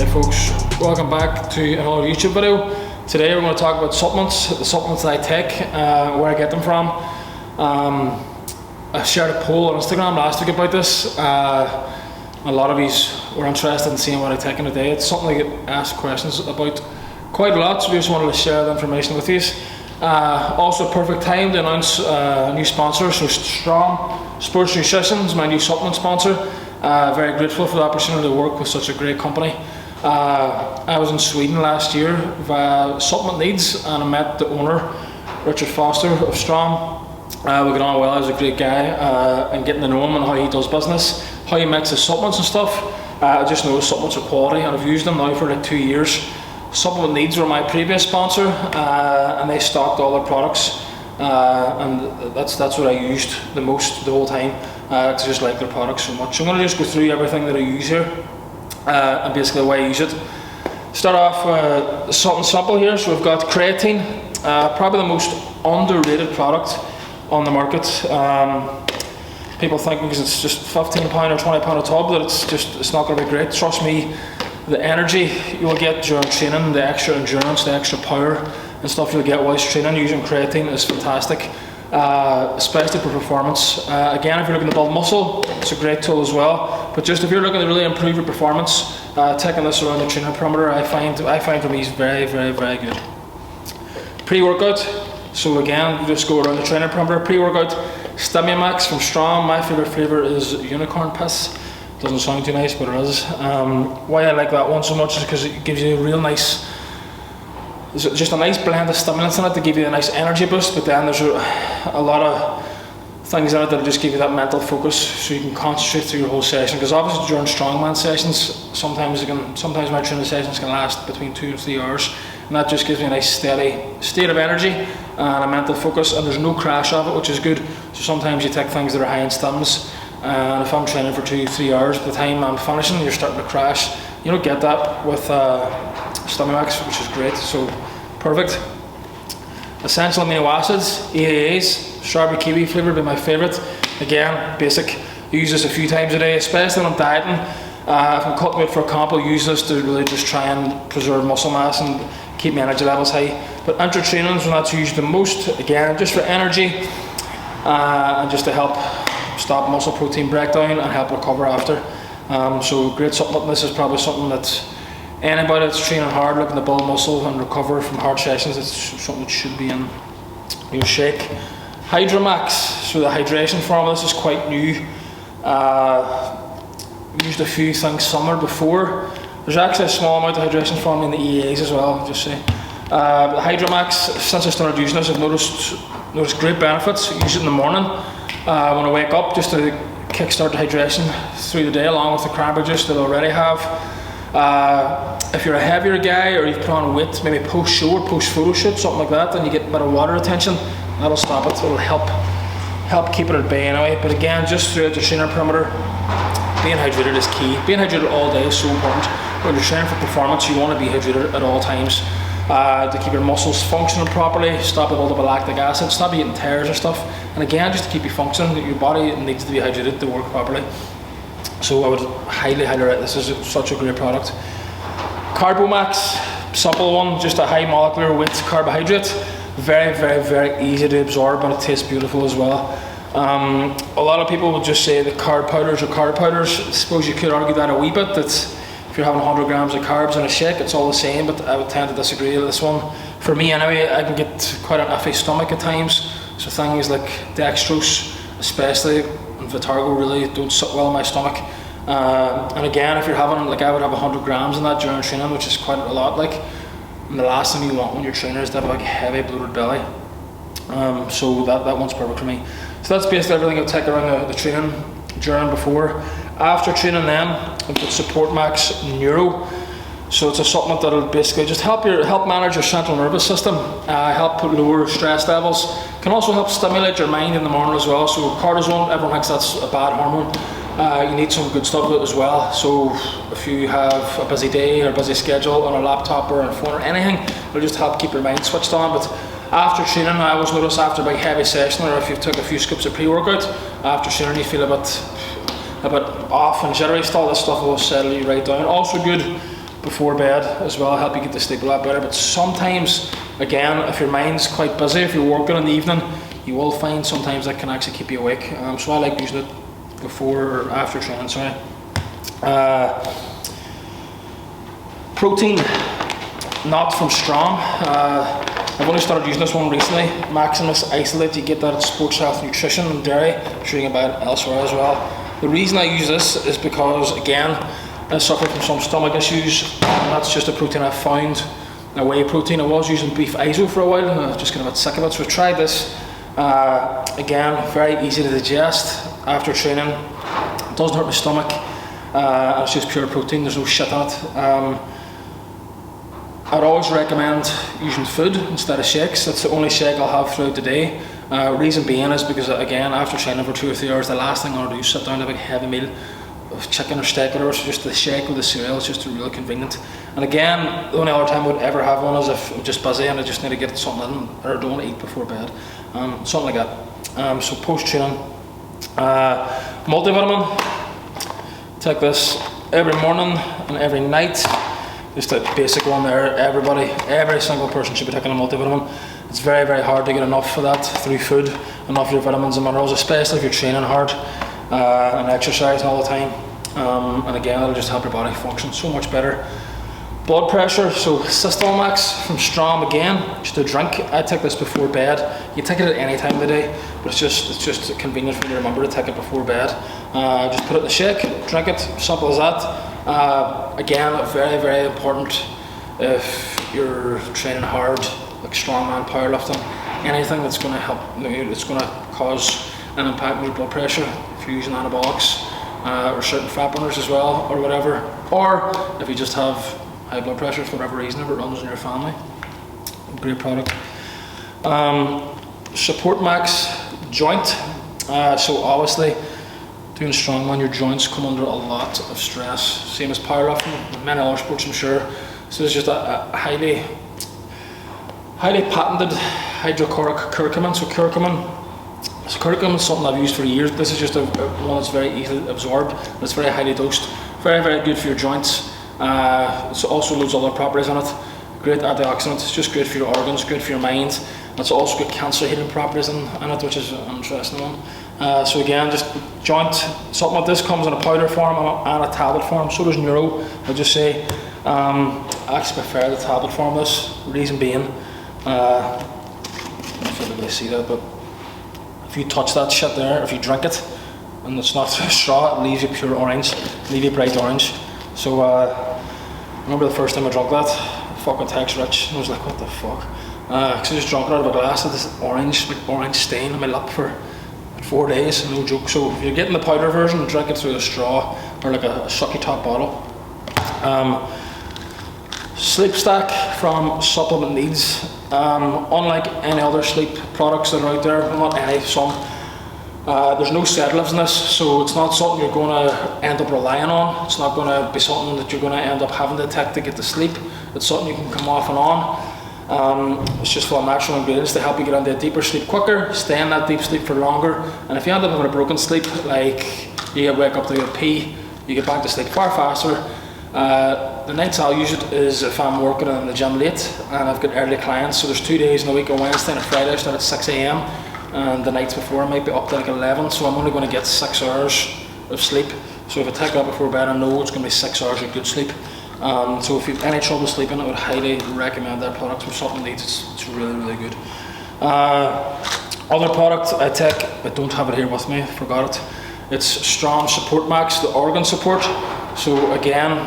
Hey folks, welcome back to another YouTube video. Today we're going to talk about supplements, the supplements that I take, where I get them from. I shared a poll on Instagram last week about this. A lot of you were interested in seeing what I take in a day. It's something I get asked questions about quite a lot, so we just wanted to share the information with you. Also, perfect time to announce a new sponsor. So Strong Sports Nutrition is my new supplement sponsor. Very grateful for the opportunity to work with such a great company. I was in Sweden last year via Supplement Needs, and I met the owner, Richard Foster of Strong. We got on well. He was a great guy, and getting to know him and how he does business, how he makes his supplements and stuff. I just know his supplements are quality, and I've used them now for like 2 years. Supplement Needs were my previous sponsor, and they stocked all their products, and that's what I used the most the whole time, because I just like their products so much. So I'm going to just go through everything that I use here, and basically the way I use it. Start off something simple here. So we've got creatine, probably the most underrated product on the market. People think because it's just £15 or £20 a tub that it's not going to be great. Trust me, the energy you'll get during training, the extra endurance, the extra power and stuff you'll get whilst training using creatine is fantastic, especially for performance. Again, if you're looking to build muscle, it's a great tool as well. But just if you're looking to really improve your performance, taking this around the training perimeter, I find for me is very, very, very good. Pre-workout. So again, you just go around the training perimeter. Pre-workout, Hydromax from Strong. My favorite flavor is unicorn piss. Doesn't sound too nice, but it is. Why I like that one so much is because it gives you a real nice, just a nice blend of stimulants in it to give you a nice energy boost, but then there's a lot of things in it that just give you that mental focus so you can concentrate through your whole session. Because obviously during strongman sessions, sometimes my training sessions can last between 2 and 3 hours, and that just gives me a nice steady state of energy and a mental focus, and there's no crash of it, which is good. So sometimes you take things that are high in stimulants, and if I'm training for 2-3 hours, by the time I'm finishing, you're starting to crash. You don't get that with Carbonmax, which is great, so perfect. Essential amino acids, EAAs, strawberry kiwi flavour would be my favourite. Again, basic. Use this a few times a day, especially when I'm dieting. If I'm cutting weight for a comp, I'll use this to really just try and preserve muscle mass and keep my energy levels high. But intra-training is when that's used the most. Again, just for energy and just to help stop muscle protein breakdown and help recover after. So great supplement. This is probably something that anybody that's training hard, looking to build muscle and recover from hard sessions, it's something that should be in your shake. Hydromax, so the hydration formula, this is quite new. Used a few things summer before. There's actually a small amount of hydration formula in the EAs as well, I'll just say. But the Hydromax, since I started using this, I've noticed great benefits. Use it in the morning when I wake up, just to kickstart the hydration through the day, along with the cranberry juice that I already have. If you're a heavier guy or you've put on weight, maybe post-show or post-photo shoot, something like that, then you get a bit of water retention. That'll stop it. It'll help keep it at bay anyway. But again, just throughout the trainer perimeter, being hydrated is key. Being hydrated all day is so important. When you're training for performance, you want to be hydrated at all times to keep your muscles functioning properly, stop the buildup of lactic acid, stop eating tears or stuff. And again, just to keep you functioning, your body needs to be hydrated to work properly. So I would highly rate this. Is such a great product. Carbonmax, simple one, just a high molecular weight carbohydrate. Very, very, very easy to absorb, and it tastes beautiful as well. A lot of people would just say that carb powders are carb powders. I suppose you could argue that a wee bit, that if you're having 100 grams of carbs in a shake, it's all the same, but I would tend to disagree with this one. For me anyway, I can get quite an iffy stomach at times, so things like dextrose, especially, and Vitargo really don't sit well in my stomach. And again, if you're having, like I would have 100 grams in that during training, which is quite a lot, like, and the last thing you want when you're training is to have like a heavy bloated belly. So that one's perfect for me. So that's basically everything I'll take around the training, during, before. After training then, I've got Carbonmax Neuro. So it's a supplement that'll basically just help manage your central nervous system, help lower stress levels. Can also help stimulate your mind in the morning as well. So cortisol, everyone thinks that's a bad hormone. You need some good stuff with it as well. So if you have a busy day or a busy schedule on a laptop or on a phone or anything, it'll just help keep your mind switched on. But after training, I always notice after a big heavy session, or if you've took a few scoops of pre-workout, after training you feel a bit off and jittery. All this stuff will settle you right down. Also good before bed as well, help you get to sleep a lot better. But sometimes, again, if your mind's quite busy, if you're working in the evening, you will find sometimes that can actually keep you awake. So I like using it before or after training, sorry. Protein, not from Strom. I've only started using this one recently, Maximus Isolate. You get that at Sports Health Nutrition and Dairy. I'm sure you can buy it elsewhere as well. The reason I use this is because, again, I suffer from some stomach issues, and that's just a protein I found, a whey protein. I was using beef iso for a while, and I was just getting a bit sick of it, so I tried this. Again, very easy to digest after training. It doesn't hurt my stomach. It's just pure protein, there's no shit on it. I'd always recommend using food instead of shakes. That's the only shake I'll have throughout the day. Reason being is because, again, after training for 2 or 3 hours, the last thing I want to do is sit down and have a heavy meal of chicken or steak or whatever, so just the shake with the cereal is just really convenient. And again, the only other time I would ever have one is if I'm just busy and I just need to get something in, or don't want to eat before bed. Something like that. So post-training, multivitamin. Take this every morning and every night. Just a basic one there. Every single person should be taking a multivitamin. It's very, very hard to get enough of that through food, enough of your vitamins and minerals, especially if you're training hard and exercising all the time. And again, it'll just help your body function so much better. Blood pressure, so Carbonmax from Strom again, just a drink. I take this before bed. You take it at any time of the day, but it's just convenient for you to remember to take it before bed. Just put it in the shake, drink it, simple as that. Again, very, very important if you're training hard, like strongman powerlifting, anything that's going to help, it's going to cause an impact on your blood pressure. If you're using anabolics or certain fat burners as well, or whatever, or if you just have high blood pressure for whatever reason, if it runs in your family, great product. Carbonmax joint. So obviously, doing strongman, your joints come under a lot of stress, same as powerlifting and many other sports, I'm sure. So it's just a highly patented hydrochloric curcumin. So curcumin is something I've used for years. This is just one that's very easily absorbed. It's very highly dosed. Very, very good for your joints. It's also loads of other properties on it. Great antioxidant. It's just great for your organs, great for your mind. It's also got cancer healing properties in it, which is an interesting one. So again, just joint, something like this comes in a powder form and a tablet form. So does Neuro. I'll just say, I actually prefer the tablet form of this. Reason being, I don't know if anybody see that, but if you touch that shit there, if you drink it, and it's not a straw, it leaves you pure orange, leave you bright orange. So I remember the first time I drank that, fucking text rich, I was like, what the fuck? Because I just drank it out of a glass of this orange stain on my lip for 4 days, no joke. So if you're getting the powder version, drink it through a straw or like a sucky top bottle. Sleep Stack from Supplement Needs. Unlike any other sleep products that are out there, well, not any, some, there's no sedatives in this, so it's not something you're going to end up relying on. It's not going to be something that you're going to end up having to take to get to sleep. It's something you can come off and on. It's just full of natural ingredients to help you get into a deeper sleep quicker, stay in that deep sleep for longer, and if you end up having a broken sleep, like you wake up to go pee, you get back to sleep far faster. The nights I'll use it is if I'm working in the gym late and I've got early clients, so there's 2 days in a week, on Wednesday and a Friday I start at 6 AM, and the nights before I might be up to like 11, so I'm only going to get 6 hours of sleep. So if I take that before bed, I know it's going to be 6 hours of good sleep. So if you have any trouble sleeping, I would highly recommend that product from Supplement Needs. It's really, really good. Other product I take, I don't have it here with me, forgot it. It's Strom Carbonmax, the organ support. So again,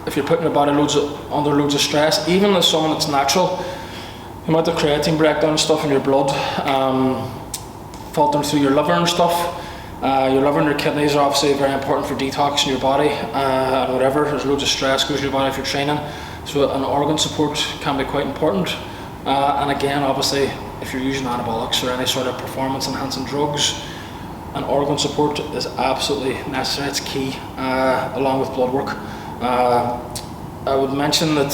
if you're putting your body under loads of stress, even as someone that's natural, you might have creatine breakdown stuff in your blood, filtering through your liver and stuff. Your liver and your kidneys are obviously very important for detoxing your body and whatever. There's loads of stress goes to your body if you're training, so an organ support can be quite important. And again, obviously, if you're using anabolics or any sort of performance enhancing drugs, an organ support is absolutely necessary. It's key, along with blood work. I would mention that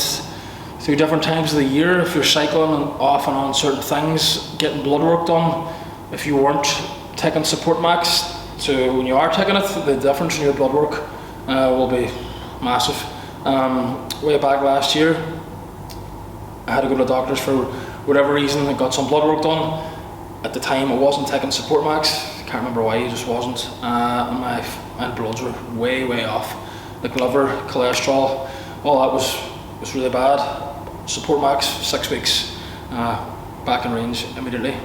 through different times of the year, if you're cycling and off and on certain things, getting blood work done, if you weren't taking Carbonmax, so when you are taking it, the difference in your blood work will be massive. Way back last year, I had to go to the doctors for whatever reason. I got some blood work done. At the time, I wasn't taking Carbonmax. Can't remember why, it just wasn't. And my bloods were way off. Like liver, cholesterol, all that was really bad. Carbonmax, 6 weeks, back in range immediately.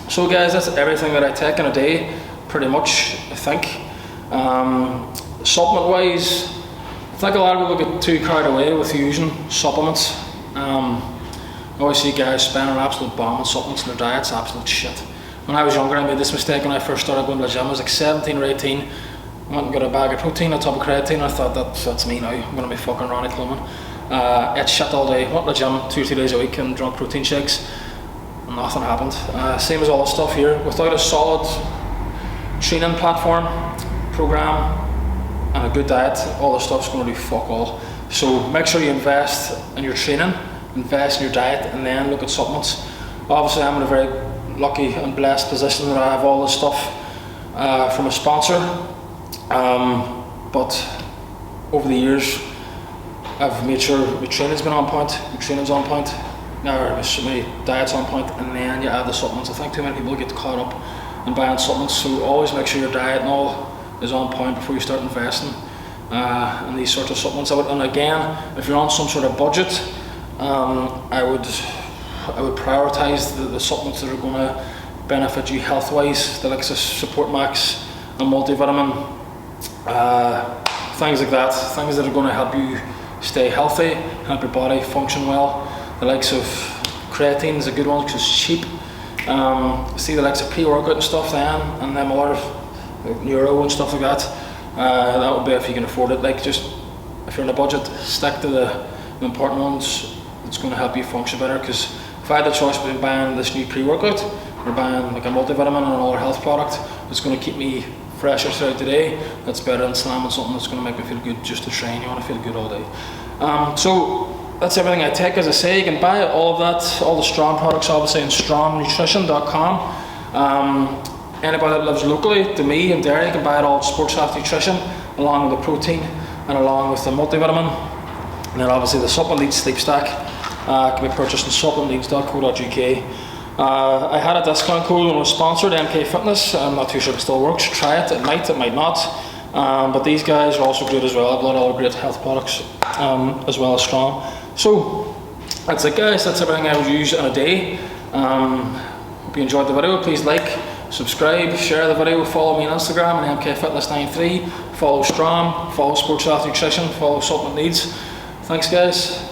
So guys, that's everything that I take in a day, pretty much, I think. Supplement wise, I think a lot of people get too carried away with using supplements. I always see guys spending an absolute bomb on supplements and their diet's absolute shit. When I was younger, I made this mistake when I first started going to the gym. I was like 17 or 18, went and got a bag of protein, a tub of creatine, and I thought that's me now, I'm going to be fucking Ronnie Coleman. Ate shit all day, went to the gym 2 or 3 days a week and drank protein shakes. Nothing happened. Same as all the stuff here. Without a solid training platform, program, and a good diet, all the stuff's going to do fuck all. So make sure you invest in your training, invest in your diet, and then look at supplements. Obviously, I'm in a very lucky and blessed position that I have all this stuff from a sponsor. But over the years, I've made sure my training's been on point, my training's on point. Now my diet's on point, and then you add the supplements. I think too many people get caught up in buying supplements, so always make sure your diet and all is on point before you start investing in these sorts of supplements. And again, if you're on some sort of budget, I would prioritise the supplements that are going to benefit you health-wise, the likes of Carbonmax and multivitamin, things like that, things that are going to help you stay healthy, help your body function well. The likes of creatine is a good one because it's cheap. See the likes of pre-workout and stuff then, and then a lot of Neuro and stuff like that. That would be if you can afford it. Like, just if you're on a budget, stick to the important ones. It's going to help you function better. Because if I had the choice between buying this new pre-workout or buying like a multivitamin and another health product that's going to keep me fresher throughout the day, that's better than slamming something that's going to make me feel good just to train. You want to feel good all day. So that's everything I take. As I say, you can buy all of that, all the Strong products, obviously, in strongnutrition.com. Anybody that lives locally to me in Derry can buy it all at Sports Health Nutrition, along with the protein and along with the multivitamin. And then obviously the Supplement Needs Sleep Stack can be purchased in supplementneeds.co.uk. I had a discount code when I was sponsored, MK Fitness. I'm not too sure if it still works. Try it, it might not. But these guys are also good as well. I've got all great health products as well as Strong. So that's it guys, that's everything I would use in a day. Hope you enjoyed the video. Please like, subscribe, share the video, follow me on Instagram and MKFitness93, follow Strong, follow Sports Health Nutrition, follow Supplement Needs. Thanks guys.